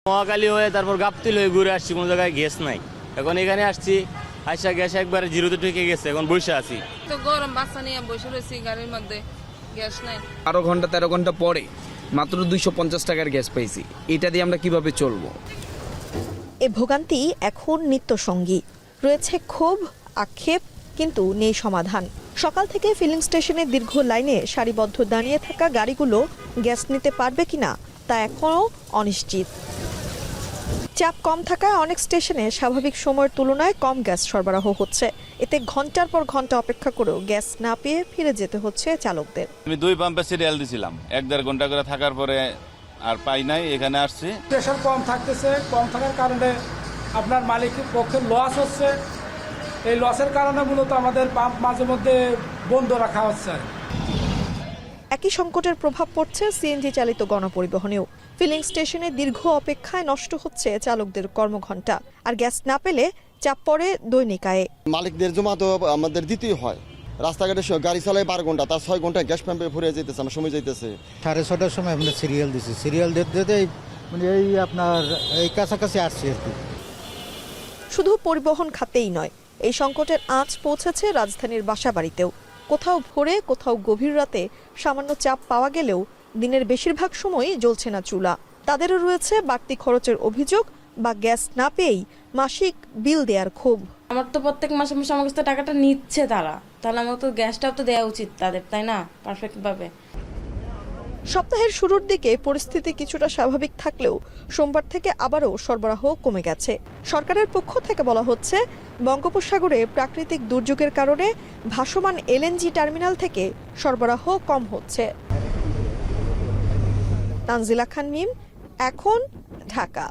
মহাকালী হয়ে তারপর গাবতলী হয়ে ঘুরে আসছি, কোনো জায়গায় গ্যাস নাই। এখন এখানে আসছি, আইসা গ্যাস একবারে জিরোতে ঠেকে গেছে, এখন বসে আছি। তো গরম বাচ্চা নিয়ে বসে রয়েছি গাড়ির মধ্যে, গ্যাস নাই। 12 ঘন্টা 13 ঘন্টা পরে মাত্র 250 টাকার গ্যাস পাইছি। এটা দিয়ে আমরা কিভাবে চলবো? এ ভোগান্তি এখন নিত্যসঙ্গী। রয়েছে ক্ষোভ, আক্ষেপ, কিন্তু নেই সমাধান। সকাল থেকে ফিলিং স্টেশনের দীর্ঘ লাইনে সারিবদ্ধ দাঁড়িয়ে থাকা গাড়িগুলো গ্যাস নিতে পারবে কিনা তা এখনও অনিশ্চিত। চাপ কম থাকায় অনেক স্টেশনে স্বাভাবিক সময়ের তুলনায় কম গ্যাস সরবরাহ হচ্ছে। এতে ঘন্টার পর ঘন্টা অপেক্ষা করেও গ্যাস না পেয়ে ফিরে যেতে হচ্ছে চালকদের। আমি 2 পাম্পে সিরিয়াল দিছিলাম, 1-1.5 ঘন্টা করে থাকার পরে আর পাই নাই, এখানে আসছি। প্রেশার কম থাকতেছে, কম থাকার কারণে আপনার মালিকের পক্ষে লস হচ্ছে। এই লসের কারণে মূলত আমাদের পাম্প মাঝে মধ্যে বন্ধ রাখা হচ্ছে। একই সংকটের প্রভাব পড়ছে সিএনজি চালিত গণপরিবহনেও। ফিলিং স্টেশনে দীর্ঘ অপেক্ষায় নষ্ট হচ্ছে চালকদের কর্মঘণ্টা, আর গ্যাস না পেলে চাপ পড়ে দৈনিক আয়ে। মালিকদের জমা তো আমাদের দিতেই হয়। রাস্তাঘাটে গাড়ি চালায় 12 ঘন্টা, তার 6 ঘন্টায় গ্যাস পাম্পে ভরে যেতেছে, আমার সময় যাইতেছে। 6:30টার সময় আমরা সিরিয়াল দিছি, সিরিয়াল দিতে মানে এই আপনার এই কাছাকাছি আসছি আর কি। শুধু পরিবহন খাতেই নয়, এই সংকটের আঁচ পৌঁছেছে রাজধানীর বাসাবাড়িতেও। কোথাও ভোরে, কোথাও গভীর রাতে সামান্য চাপ পাওয়া গেলেও দিনের বেশিরভাগ সময়ই জ্বলছে না চুলা। তাদেরও রয়েছে বাড়তি খরচের অভিযোগ বা গ্যাস না পেয়েই মাসিক বিল দেওয়ার ক্ষোভ। আমার তো প্রত্যেক মাসে মাসে আমার কাছে টাকাটা নিচ্ছে তারা, তাহলে আমার তো গ্যাসটাও তো দেওয়া উচিত তাদের, তাই না? পারফেক্ট ভাবে। সপ্তাহের শুরুর দিকে পরিস্থিতি কিছুটা স্বাভাবিক থাকলেও সোমবার থেকে আবারও সরবরাহ কমে গেছে। সরকারের পক্ষ থেকে বলা হচ্ছে, বঙ্গোপসাগরে প্রাকৃতিক দুর্যোগের কারণে ভাসমান এলএনজি টার্মিনাল থেকে সরবরাহ কম হচ্ছে। তানজিলা খান মিম, এখন, ঢাকা।